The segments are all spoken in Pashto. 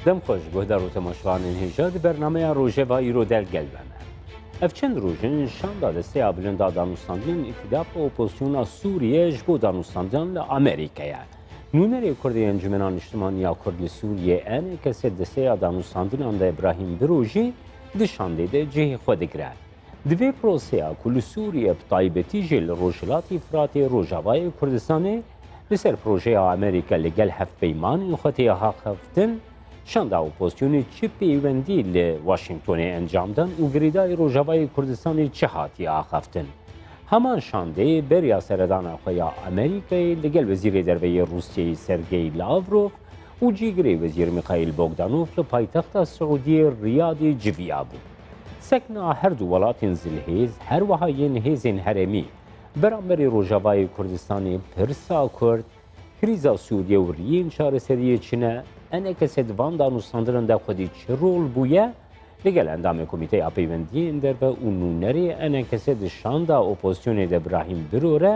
دم خوش گهدار و تماشوانین هیجا دی برنامه روژه و ایرو دل گلوانه. اف چند روژن شان داده سیا بلندا دانوستاندین اتداپ و اپوزیسیون سوریه جبو دانوستاندین لامریکا. نونری کردی انجمنان اجتماعی کردی سوریه ان کسی دسیا دانوستاندین اند ابراهیم بروجی دشانده ده جه خود گرد. دوی پروسیا کل سوریه بطایبتی جل روجلاتی فراتی روجاوای کردستانه لسر پروژه امریکا لگل هفیمان خطی ها خفتن شاندا اپوزیسیونی چی پیوندی لواشنگتن انجام دن و گریدای روجاوای کردستانی چه هاتی ها خفتن. همان شانده بریا سردان خویا امریکای لگل وزیر دروی روسیه سرگئی لاوروف و جیگری وزیر میخائیل بوگدانوف لپایتخت سعودی ریاض جویا بود. سکنا هر دو ولات زلهیز هر وحاین هیزین هرمی برانبری روجاوای کردستانی پرسا کرد کریزا سوریه و رین چارەسەری چینە ئەنێکە سێدوان دانوستاندنە دا خودی چه رول بووە لەگەل ئەندامی کۆمیتەی ئاپەیوەندیین دەربە و نونەری ئەنێکە سێدشاندا ئۆپۆزیسیۆنێ دەبراهیم برۆرە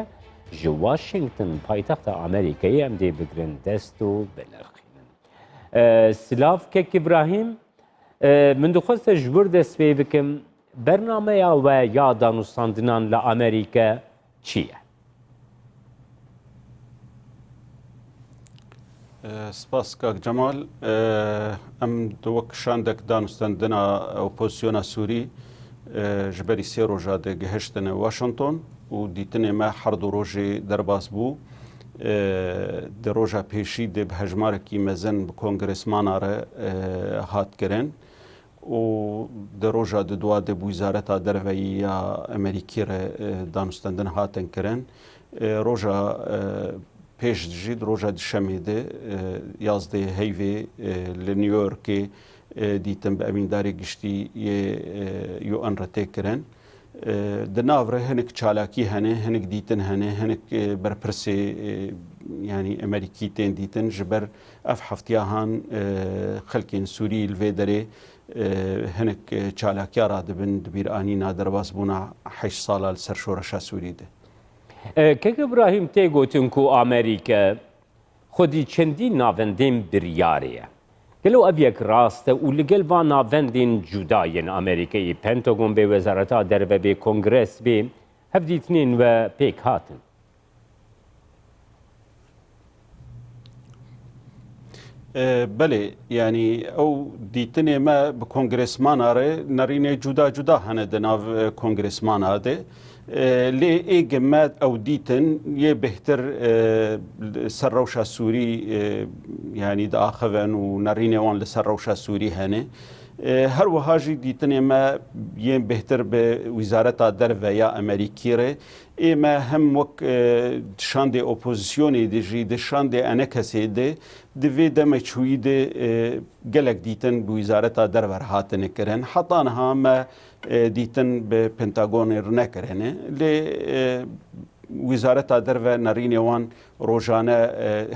ji واشنگتن پایتەختە ئەمریکایی ئەم دێ بگرن دەست و بەلەرخینن. سلااف کێک ئیبراهیم من دخواستە ji بر dest pê bikim bernameya we ya danûstandinan li Amerîka çi ye؟ سپاس کاک جمال ام دو وک شاندک دانوستاندنا اپوزیسیونا سوری جبری سه روزا ده گهشتن واشنگتن و دیتن ما هر دو روزی درباس بو ده روزا پیشی ده بهجمار کی مزن کنگرسمان آره هات کرن و ده روزا ده دوا ده وزارت دروی امریکی ر دانوستاندن هاتن کرن روزا پیش جید روزا دشمیده یازده هیوی لنیویورکی دیتم به امینداری گشتی یو ان رته کرن دناوره هنک چالاکی هنه هنک دیتن هنه هنک برپرسی یعنی امریکی تین دیتن جبر اف هفتیاهان خلکین سوری الویدره هنک چالاکی را دبن دبیر آنی نادرواز بونا 8 سال سر شورشا سوری ده. کەک ئیبراهیم تێگوتن و ئامریکا خودی چەندین ناوەندین بریارەیە گەلو ئەڤەک ڕاستە و لەگەل با ناوەندین جودایەن ئەمریکای پەنتاگۆن بێ وەزارەتا دەربە بێ کۆنگرس بێ هەفدیتنین و پێک هاتن. بله یعنی او دیتنه ما به کنگرسمان آره نرینه جدا جدا هنه دناو کنگرسمان آده لی ایگمد او دیتن یه بهتر سر روشا سوری یعنی داخوان و نرینه وان لسر روشا سوری هنه هر وهاجی دیتن ما یه بهتر به وزارت دروی یا امریکی ره اما هم وک شاند اپوزیسیونی دیجی ده شاند انکسی ده دوی دم چوی ده گلک دیتن به وزارت دروی هاتن کرن حتی آنها ما دیتن به پنتاگون نکرنه لی وزارت دروی نرینه وان روزانه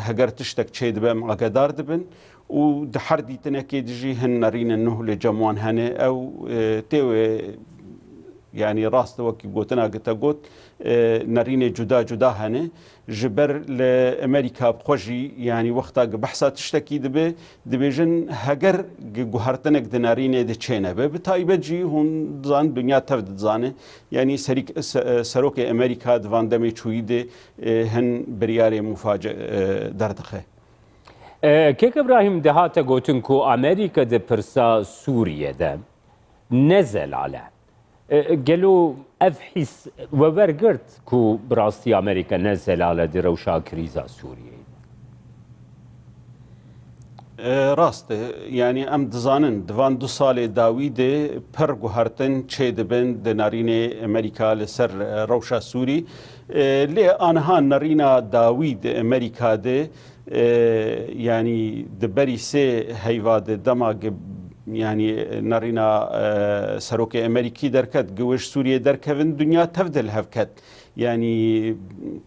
هگر تشتک چه دبم آگدار دبن و ده هر دیتنه که دیجی هن نرین نه لجمعان هنه او تیو یعنی راست وکی گوتنا گتا گوت نرین جدا جدا هنه جبر لامریکا بخوجی یعنی وقتا بحثات تشتکی دبه دبیجن هگر گوهرتنک دنارین ده چینه به بتایبه جی هون زان دنیا تفد زانه یعنی سروک امریکا دوان دمی چویده هن بریار مفاجئ دردخه. کێک ئیبراهیم دەهاتە گوتن و ئەمریکا دە پرسا سووریە دە نەزەلالە گەلو ئەف حیس وەبەرگرت و بڕاستی ئەمریکا نەزەلالە درەوشا کریزا سووریە راسته یعنی ام دزانن دوان 2 سال داوی ده پر گوهرتن چه دبن ده نارین امریکا لسر روشا سوری لی آنها نارینا داوی ده امریکا ده یعنی دبری سه هیواد دماغ یعنی نارینا سروک امریکی درکت گوش سوریه درکوین دنیا تفدل هفکت یعنی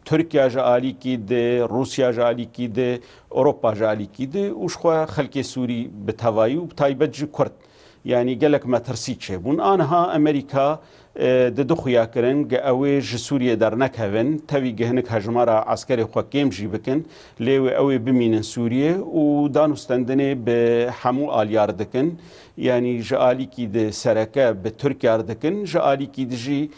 ترکیه جالی کی ده روسیه جالی کی ده اروپا جالی کی ده وش خو خلک سوری بتوایی و بتایبت جو کرد يعني gelek metirsî çêbûn aniha Amerîka di dixuya kirin ge ew ê ji Sûriyê dernekevin tevî gihinik hejmara eskerê xwe kêm jî bikin lê wê ew ê bimînin Sûriyê û danûstendinê bi hemû aliyar dikin yani ji alîkî di sereke bi Tirkiye dikin ji alîkî di jî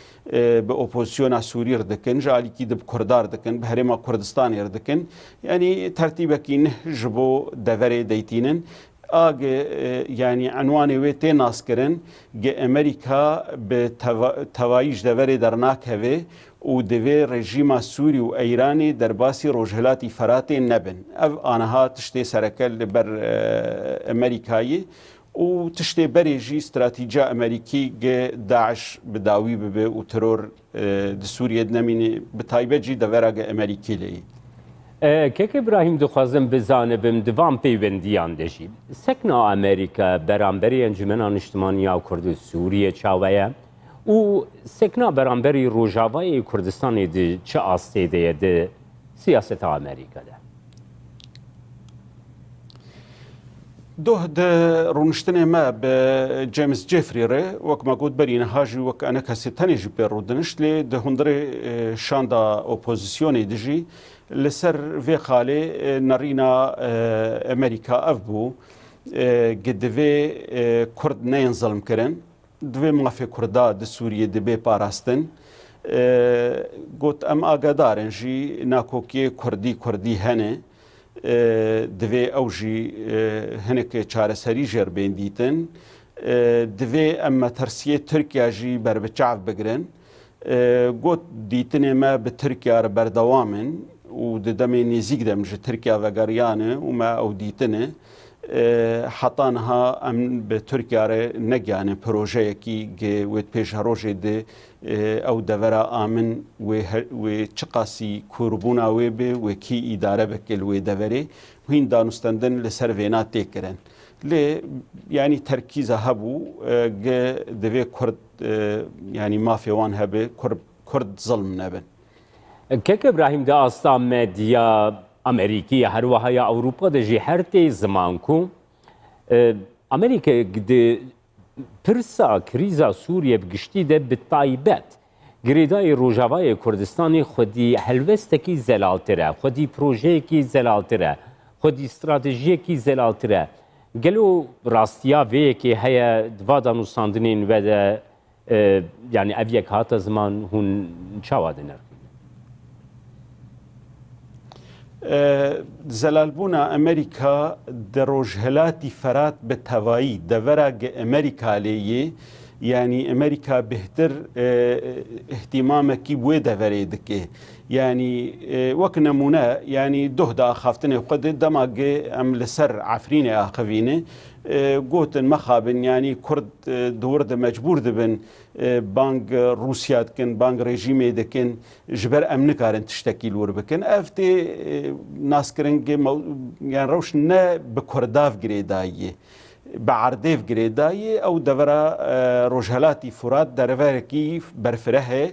bi opozisyona Sûrî dikin ji alîkî di Kurdar dikin bi Herêma Kurdistanê dikin yani tertîbekî nih ji bo deverê deytînin yani عنوانê wê tê naskirin ge Amerîka bi tevayî ji deverê dernakeve û divê rejîma Sûrî û Îranê derbasî rojhilatî Feratê nebin. Ev aniha tiştê sereke li ber Amerîkayê û tiştê berê jî stratîjiya Amerîkî ge Daeş bi dawî bibe û teror di Sûriyê nemîne bi taybet jî devera ge Amerîkî lêyî. کێک ئیبراهیم دخوازم بزانبم دیوان پەیوەندیان دەژی سەکنا ئەمریکا بەرامبەری ئەنجومەنا نیشتیمانیا و کورد سووریە چاوەیە و سەکنا بەرامبەری ڕۆژاوای کوردستانی چ ئاستێدەیە د سیاسەتا ئەمریکادا دوه د رونشتنê me bi James Jeffrey re wek me got berîne ha jî wek ene kesê tenê jî pê rûdinişt lê di hundirê şanda opozisyonê de jî li ser vê xalê nerîna Amerîka ev bû ge divê Kurd neyên zilmkirin divê mafê Kurda di Sûriyê dibe parastin got em agedarin jî nakokiyê Kurdî hene divê ew jî hinekê çareserî jêrbên dîtin divê em metirsiyê Tirkiye jî berbiçav bigirin got dîtinê me bi Tirkiye re berdewamin û di demê nêzik de ji Tirkiye vegeriyane û me ew dîtine heta niha em bi Tirkiye re negiyane projeyekî gê wê pêşerojê de ew devera amin wê çi qasî kûrbûna wê bê wê kî îdare bike li wê deverê hîn danûstendin li ser vêna tê kirin lê yanî terkîza hebû ge divê Kurd yanî mafê wan hebe Kurd zilm nebin کێک ئیبراهیم دا ئاستا مێدیا ئەمریکی هەروەها ئەوروپا دەژی هەر تێ زمان کو ئەمریکا پرسا کریزا سووریە بگشتی دە bi taybet girêdayê Rojavayê Kurdistanê xwedî helwestekî zelaltir e xwedî projeyekî zelaltir e xwedî stratejiyekî zelaltir e gelo rastiya vêyekê heye diva danûstandinên ve de yani ev yek hata ziman hûn çawa diner Zelalbûna Amerîka di rojhilatî Ferat bi tevayî devera ge Amerîka lêyê yanî Amerîka bihtir ihtimamekî wê deverê dike yanî wek nemûne yanî doh da axaftinê xwe de dema gê em li ser Efrînê axivîne gotin mexabin yanî Kurd dûr de mecbûr dibin bang Rûsya dikin bang rejîmê dikin ji ber em nikarin tiştekî lûr bikin ev tê naskirin yan rewş ne bi Kurdav girêdayî bi erdêv girêdayî ew devera rojhelatî Furat dereverekî berfirehê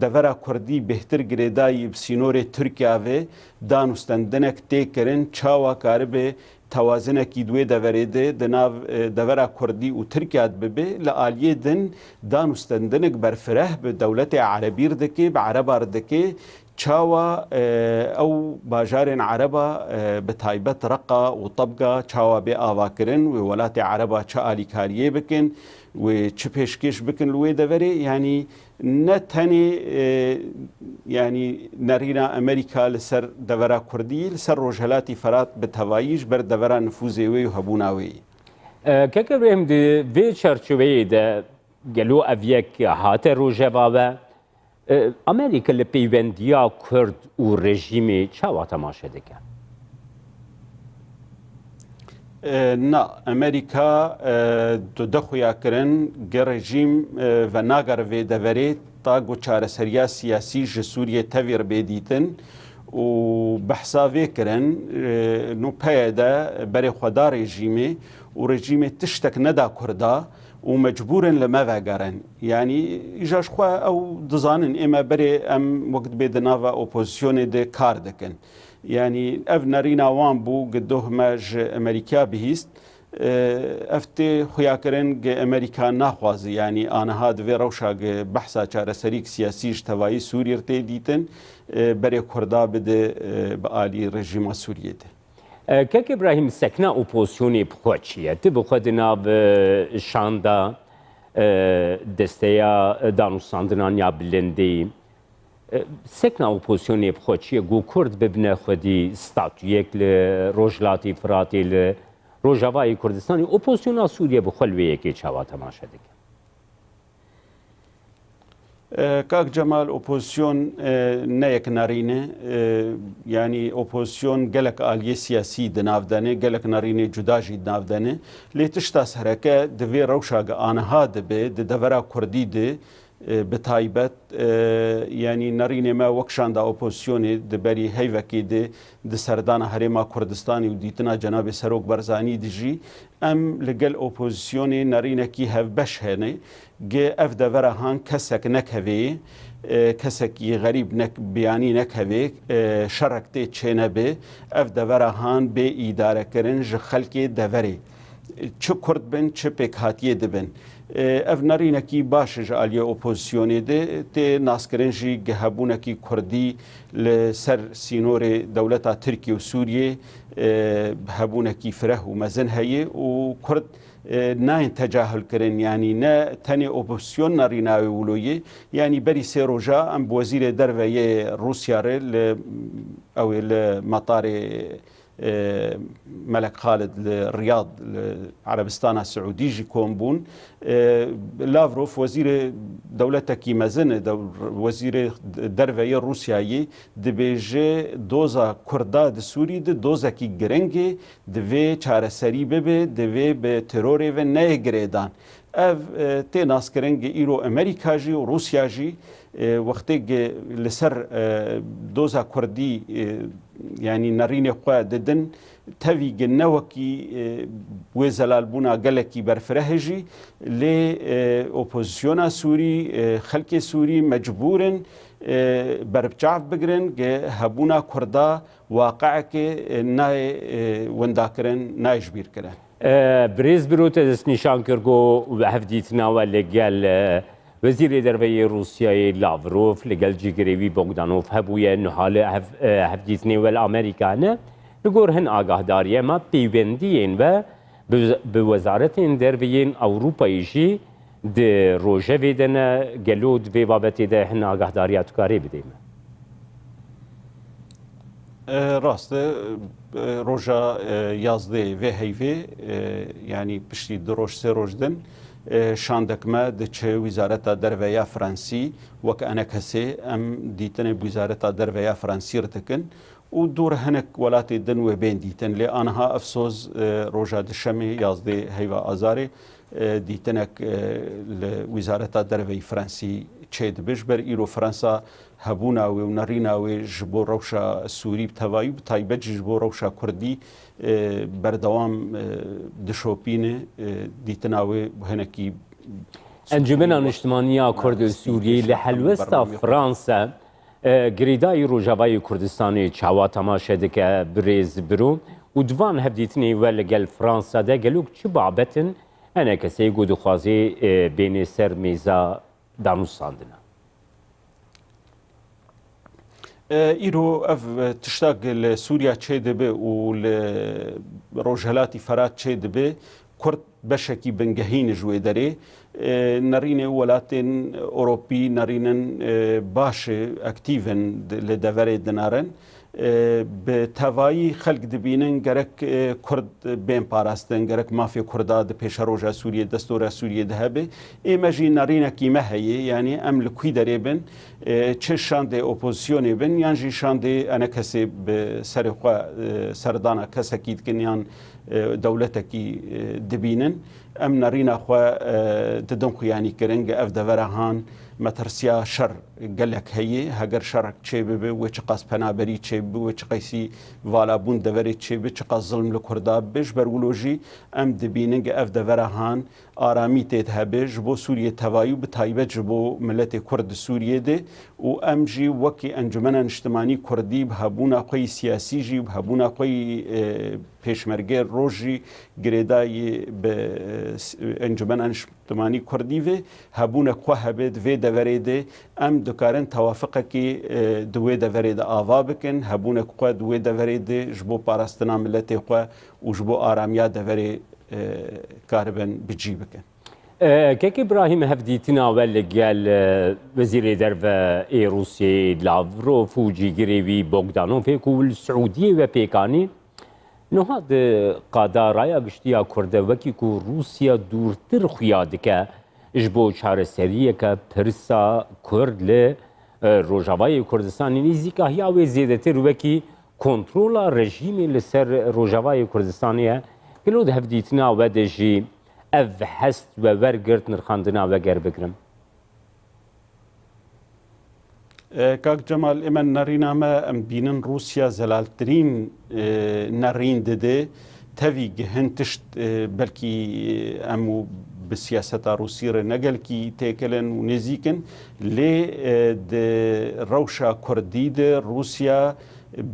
devera Kurdî bêhtir girêdayî bi sînorê Tirkiye ve danûstendinek tê kirin çawa karibê توازنekî duê deverê de di nav devera Kurdî û Tirkiye bibe li aliyê din danûstendinek berfireh bi dewletê Erebî dike bi Erebar dike çawa ew bajarên Ereba bi taybet Reqa û Tabga çawa bê avakirin wê welatê Ereba çi alîkariyê bikin wê çi pêşkêş bikin li wê deverê yanî ne tenê yanî nerîna Amerîka li ser devera Kurdî li ser rojhilatî Ferat bi tevayî ji ber devera nüfûzê wê û hebûna wê keke Ibrahim di vê çerçeveyê de gelo ev yek hate rojeva ve Amerîka li peyvendiya Kurd û rejîmê çawa temaşe dike Na Amerîka du dexuya kirin ge rejîm ve nagar vê deverê ta got çareseriya siyasî ji Sûriyê tevî bêdîtin û behsa vê kirin nû peyê de berê xweda rejîmê û rejîmê tiştek neda Kurda û mecbûrin li me vegerin yanî îja ji xwe ew dizanin ême berê em wekî bê di nava opozisyonê de kar dikin yanî ev nerîna wan bû gidoh me ji Amerîka bihîst افتی خویاکرن که امریکا نخوازی یعنی آنها دوی روشا که بحثا چاره سریک سیاسیش توایی سوریه تی دیتن برای کردا بده به آلی رژیم سوریه ده. که ابراهیم سکنا اپوزیونی بخواد چیه؟ تی بخواد ناب شاندا دستیا دانوستاندنان یا بلندی سکنا اپوزیونی بخواد چیه؟ گو کرد ببنه خودی ستاتویک لروجلاتی فراتی لروجاوای کردستانی اپوزیونا سوریه بخواد یکی چاوا تماشا دیگه. کاک جمال اپوزیسیون نه یک نارینه یعنی اپوزیسیون گلک آلیه سیاسی دنافدانه گلک نارینه جداجی دنافدانه لیتش تاس هرکه دوی روشاگ آنها دبه دورا کردی ده بتایبت یعنی نارینه ما وکشان دا اپوزیسیونی دبری هیوکی ده سردان هرما کردستانی و دیتنا جناب سروک برزانی دجی ام لگل اپوزیسیونی نارینه کی هف بش هنه گه اف دورا هان کسک نکوی کسکی غریب نک بیانی نکوی شرکت چنه به اف دورا هان به اداره کرن ج خلق دوری چه کرد بن چه پکاتیه دبن اف نارینکی باشه جالی اپوزیسیونی ده تی ناسکرنجی گهبونکی کردی لسر سینور دولتا ترکیه و سوریه هبونکی فره و مزن هیه و کرد نه تجاهل کرن یعنی نه تنی اپوزیسیون ناریناوی ولویه یعنی بری سی روزا ام وزیر درویه روسیا ر او المطار ملك خالد الرياض عربستان السعودي جي كومبون لافروف وزير دولتك مزن وزير درفية روسيا دبيجي دوزا كردا سوري دوزا كي جرنجي دبي چاره سري ببه دبي بتروري و نهگريدان اف تي ناسكرنج ايرو امريكا جي و روسيا جي وقتی لسر دوزا کردی یعنی نرین خواه ددن تاوی گنوکی و زلالبونا گلکی برفره جی لی اپوزیسیونا سوری خلق سوری مجبورن بربچاف بگرن که هبونا کردا واقع که نای ونداکرن نایش بیر کرن بریز بروت دست نشان کرگو و هفدیتنا و لگل وزیر درویه روسیای لاوروف لگل جیگریوی بوگدانوف هبویه نحال هفدیتنی و الامریکانه لگور هن آگاهداریه ما پیوندیین و به وزارت درویه اوروپایشی ده روژه ویدن گلود وی بابتی ده هن آگاهداریات کاری بدیم راست روژا یازده و هیوی یعنی پشتی دروش سه روژدن شاندك ما دچه وزارت درویه فرانسی وک انا کسی ام دیتن وزارت درویه فرانسی رتکن و دور هنک ولات دن و بین دیتن لی آنها افسوس روژا دشمی یازده هیوا آزاری دیتنک وزارت درویه فرانسی چه دبش بر ایرو فرانسا هبونا و نرینا و جبو روشا سوری بتوایی بتایبت جبو روشا کردی بردوام دشوپینه دیتناوی هنکی انجمن اجتماعی کرد سوریه لحلوستا فرانسا گریدای روجاوای کردستانی چاوا تماشه دکه بریز برو و دوان هفدیتنی ولگل فرانسا ده گلوک چه بابتن انا کسی گود خوازی بین سر میزا دانوستاندنه ایرو اف تشتاق لسوريا چه دبه و لروجهلاتي فرات چه دبه كرد بشكي بنجهين جوي داري نرين ولاتن أوروبي نرين باش اكتيفن لدفري دنارن بتوایی خلق دبینن گرک کرد بین پاراستن گرک مافیا کردا د پیش روجا سوریه دستور سوریه دهبه ایمجی نارینه کی مهیه یعنی ام لکوی دریبن چه شاند اپوزیسیون بن یعنی شاند انا کسی به سردانا کسکید کنیان دولتکی دبینن ام نارینه خو ددم خیانی کرنگ اف دورهان مترسیا شر گلک هیه هگر شر چه به و چه قاس پنابری چه به و چه قیسی والا بون دوری چه به چه قاس ظلم لکردا بش برولوژی ام دبیننگ اف دورهان آرامی تید هبش بو سوریه توایو به تایبت بو ملت کرد سوریه ده و ام جی وکی انجمن اجتماعی کردی به هبونا قوی سیاسی جی به هبونا قوی پێشمەرگێ ڕۆژی گرێدایی بە ئەنجومەن نیشتیمانی کوردی vê hebûne xwe hebe di vê deverê de em dikarin tewafıqekî di wê deverê de ava bikin hebûne xwe di wê deverê de ji bo parastina milletê xwe û ji bo aramiya deverê karibin bicî bikin. كيك إبراهيم هفديتنا ولقال وزير درفا إي روسيا لافروف وجيغريوي بوغدانوفيك والسعودية وبيكاني نو هاد قادارايا قشتيا كرده وكي كو روسيا دورتر خيادك جبو شهر سرية كبرسا كرد ل روجاواي كردستان نيزيكا هيا وزيدتر وكي كنترولا رجيمي لسر روجاواي كردستانية كلو هفديتنا ودجي ev hest ve wergirt nirxandina veger bikirim. Kak Cemal emen nerîna me em bînin Rusya zelaltirîn nerîn dide tevî gihin tişt belkî em û bi siyaseta Rûsî re negelkî têkilin û nêzîkin lê di rewşa Kurdî de Rusya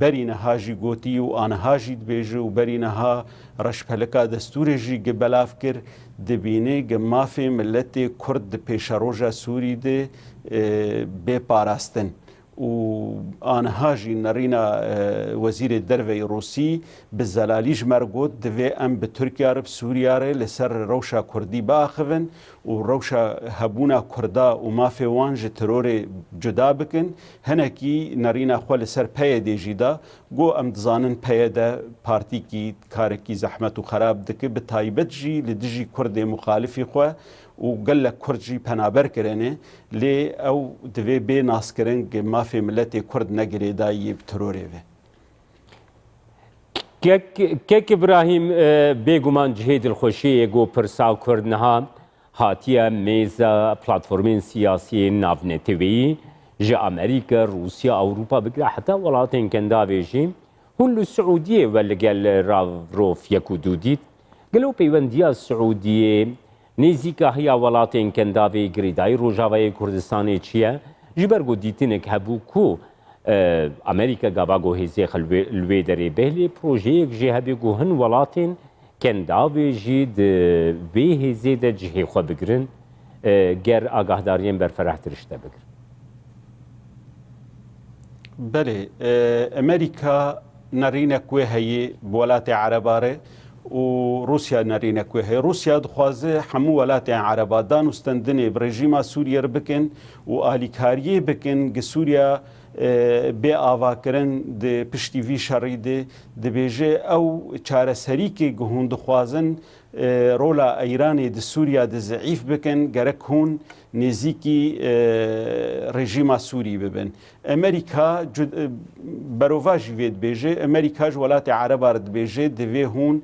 berî niha jî gotî û aniha jî dibêje û berî niha reşpeleka destûrê jî gi belav kir dibîne gi mafê milletê Kurd di pêşeroja Sûrî de bêparastin û aniha jî nerîna wezîrê derveyê Rûsî bi zelalî ji mer got divê em bi Tirkiya re bi Sûriya re li ser rewşa Kurdî biaxivin û rewşa hebûna Kurda û mafê wan ji terorê cuda bikin hinekî nerîna xwe li ser PYD jî da got em dizanin PYD partîkî karekî zehmet û xerab dike bi taybet jî li dijî Kurdê muxalifî xwe û gelek Kurd jî penaber kirine lê ew divê bê naskirin gi mafê milletê Kurd ne girêdayî bi terorê ve. Kek İbrahim bêguman cihê dilxweşiyê got pirsa Kurd niha hatiye mêza platformên siyasî navnetewî ji Amerîka, Rûsya, Ewropa bigire heta welatên kendavê jî hûn li Siûdiyê ve li gel Lavrov yek û dû dît gelo peywendiya Siûdiyê nêzîka hiya welatên kendavê girêdayî Rojavayê Kurdistanê çi ye ji ber got dîtinek hebû ku Amerîka gava got hêzê xwe li wê derê bêhlê projeyek jê hebe got hin welatên kendavê jî di vê hêzê de cihê xwe bigirin ger agahdariyên berferehtir işte bigirin. Belê Amerîka nerînek wê heye bi welatê Ereba re û Rusya nerînek wê heye. Rusya dixwaze hemû welatên Ereba danûstendinê bi rejîma Sûriye re bikin û alîkariyê bikin gi Sûriya bê avakirin di piştî vî şerî de dibêje ew çareserîkê gi hûn dixwazin rola Îranê di Sûriya de zeîf bikin gerek hûn nêzîkî rejîma Sûrî bibin. Amerîka berova jî vê dibêje Amerîka ji welatê Ereba re dibêje divê hûn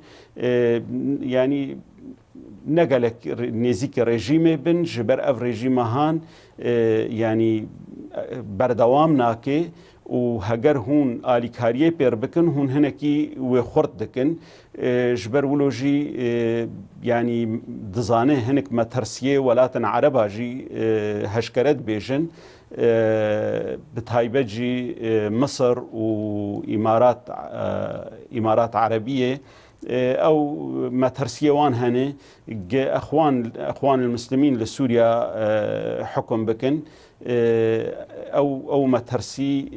yanî ne gelek nêzîkî rejîmê bin ji ber ev rejîmehan yanî berdewam nake û heger hûn alîkariyê pêr bikin hûn hinekî wê xurt dikin ji ber wilo jî yanî dizane hinek metersiyê welatên Ereba jî heşkere dibêjin bi taybet jî Misir û İmarat Erebiyê ew metersiyê wan hene exwan Müslîmîn li Sûriya hukm bikin ew metersî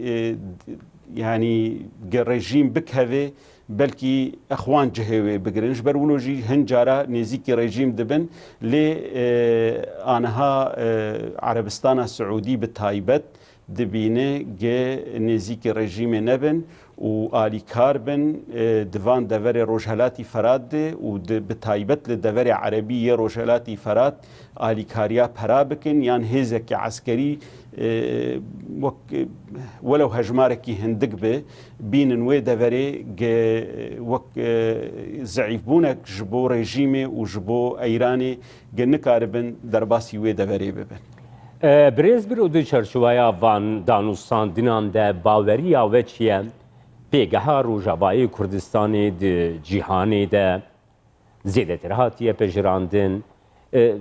yanî rejîm bikeve belkî exwan cihê wê bigirin ji ber wilo jî hin cara nêzîkî rejîm dibin lê aniha Erebistana Siûdî bi taybet dibîne gê nêzîkî rejîmê nebin û alîkar bin divan deverê Rojhilatî Ferhat de û bi taybet li deverê Erebî yê Rojhilatî Ferhat alîkariya pera bikin yan hêzekî eskerî welew hejmarekî hindik be bînin wê deverê wek zeîfbûnek ji bo rejîmê û ji bo Îranê nikaribin derbasî wê deverê bibin. Birêz bir û di çerçeveya van danûstandinan de baweriya we çi ye pêgeha Rojavayê Kurdistanê di cîhanê de zêdetir hatiye pejirandin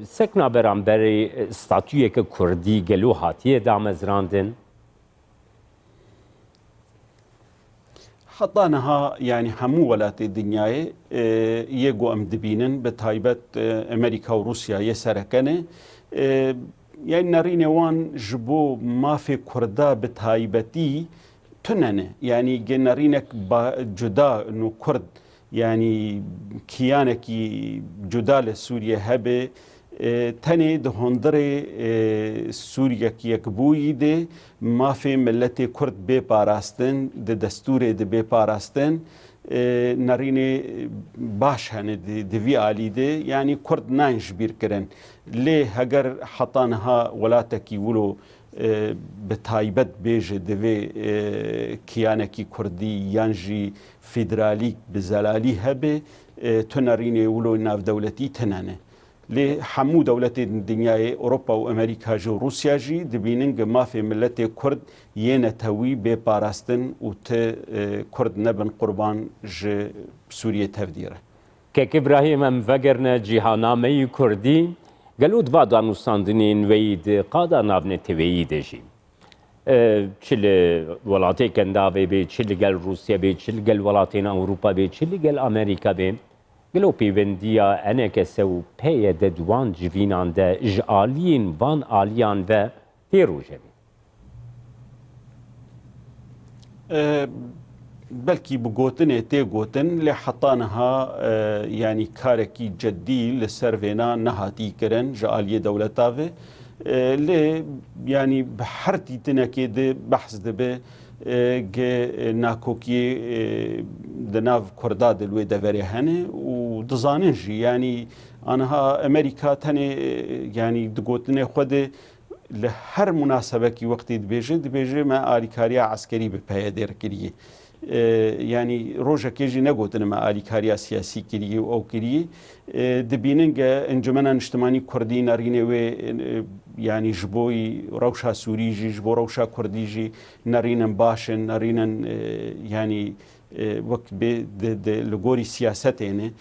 sekna beramberê statûyeke Kurdî gelo hatiye damezrandin. حطانها يعني همو ولات الدنيا يجو أم دبينن بتايبت أمريكا وروسيا يسركنه يعني نريني وان جبو ما في كردا بتايبتي تننه يعني جنرينك جدا إنه كرد يعني كيانكي جدا لسوريا هبه تنه ده هندره سوريا کی یکبویی ده ما في ملت کرد بی پاراستن ده دستور ده بی پاراستن نرینه باش هنه ده وی عالی ده يعني کرد نانج بیر کرن لی هگر حطانها ولاتکی ولو بتایبت بیجه دوی کیانکی کردی یانجی فیدرالی بزلالی هبه تو نرینه ولو ناف دولتی تنانه لی همو دولت دنیای اروپا و امریکا جو روسیا جی دبیننگ ما في ملت کرد یه توی به پاراستن و ت کرد نبن قربان ج سوریه تفدیره که ابراهیم ام وگرنه جهانامه کردی گلود و دانوستاندنین وید قادا نابنه تویی دجی چل ولاتی کنداوی بی چل گل روسیا بی چل گل ولاتین اروپا بی چل گل امریکا بی گلو پیوندیا انک سو پی د دوان جوینان د جالین وان آلیان و پیروژه بلكي بقوتن تي قوتن لحطانها يعني كاركي جدي للسرفينا نهاتي كرن جالية دولتاوي لي يعني بحرتي تنكيد بحث دبي ناكوكي دناف كردا دلوي دفري هني ودزاننجي يعني أنا أمريكا تاني يعني دقوتني خود لهر مناسبة كي وقت دبيجي ما آليكاريا عسكري ببايدير كريه يعني روجا كيجي نقول ما آليكاريا سياسي كريه أو كريه دبيننج انجمنا اجتماعي كردي نارينه و يعني جبوي روشا سوريجي جبو روشا كرديجي نارينن باشن نارينن يعني وقت لغوري سياستين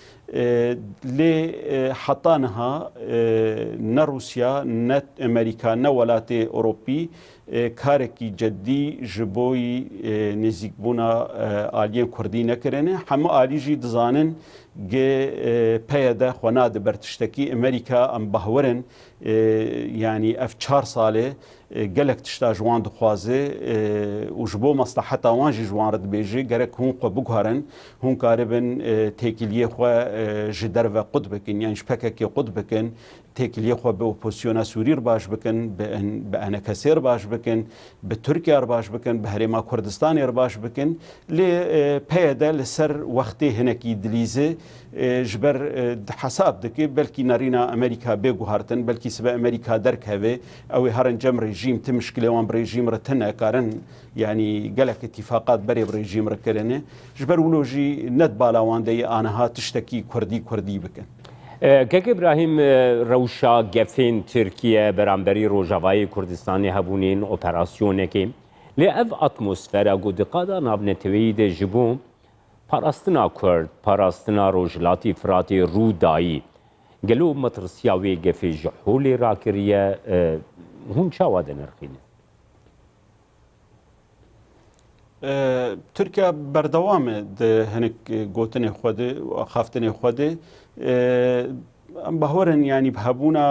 لي حطانها نا روسيا نت امريكا نا ولات اوروبي كاركي جدي جبوي نزيك بونا آليين كردي نكرنه همه آليجي دزانن پیدا خوناد برتشتکی امریکا ام بهورن يعني اف 4 ساله گلک تشتا جوان دخوازه و جبو مصلحت وانجی جوان رد بیجی گرک هون قو بگهارن هون کاربن تکلیه خو جدر و قد بکن يعني شپککی قد بکن تکلیه خو به اپوزیسیون سوری باش بکن به انکسر باش بکن به ترکیه باش بکن به هرما کردستان باش بکن لی پیدا لسر وقتی هنکی دلیزه جبر حساب دکی بلکی نارینا امریکا بگوهارتن بلکی سبا امریکا درک هوه او هرن جم رژیم تمشکله وان برژیم رتنه کارن يعني قالك اتفاقات بري برژیم رکرنه جبر ولوجي ند بالاوان دی آنها تشتکی کردی بکن که ابراهیم روشا گفین ترکیه برانبری روجاوای کردستانی هبونین اپراسیونه که لی اف اتمسفر گود قادا نابنتوی ده جبو پاراستنا کرد پاراستنا روجلاتی فراتی رودایی گلو مترسیاوی گفی جحولی راکریه هون چاواده نرخینه ترکیا بردوام ده هنک گوتن خوده و خافتن خوده بهورن يعني بهبونا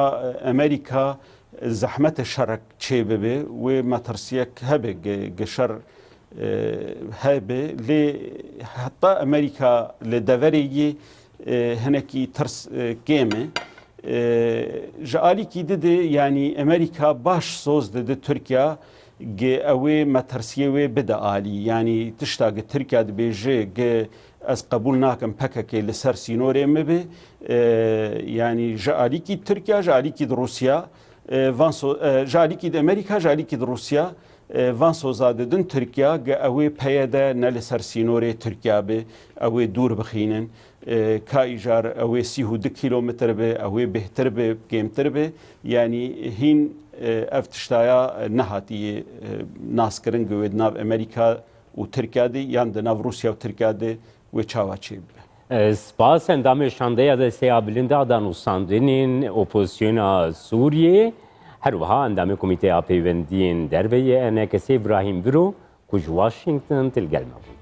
امريكا زحمه شرك چه ببه و مترسيك هبه جشر هبه ل حتى امريكا لدوري هنكي ترس كيمه جالي كي ددي يعني امريكا باش سوز دد تركيا اوي مترسيه بدا عالي يعني تشتاق تركيا دبيجي از قبول ناكم بككي لسر سينوري مبي يعني جاليكي تركيا جاليكي روسيا جاليكي امريكا جاليكي روسيا وانسو زاده دن تركيا اوي بيدا نلسر سينوري تركيا به اوي دور بخينن كايجار اوي 32 كيلومتر به اوي بهتر به قيمتر به يعني هين افتشتايا نهاتي ناس كرن قويد ناف امريكا و تركيا دي يان ناف روسيا و تركيا دي و چاواچي سپاس اندام شانده ده سیابلنده دانوستاندنین اپوزیسیون سوریه هر وها اندام کمیته پیوندین دربیه انکسی ابراهیم برو کج واشنگتن تلگل مبود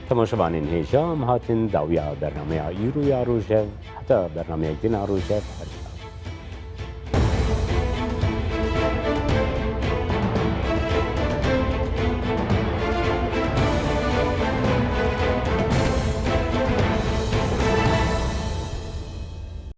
تماشاوانین هێژام هاتن داویا بەرنمەیە ئیر و یا ڕۆژێ حتا بەرنمەیەک دینا ڕۆژێ هەر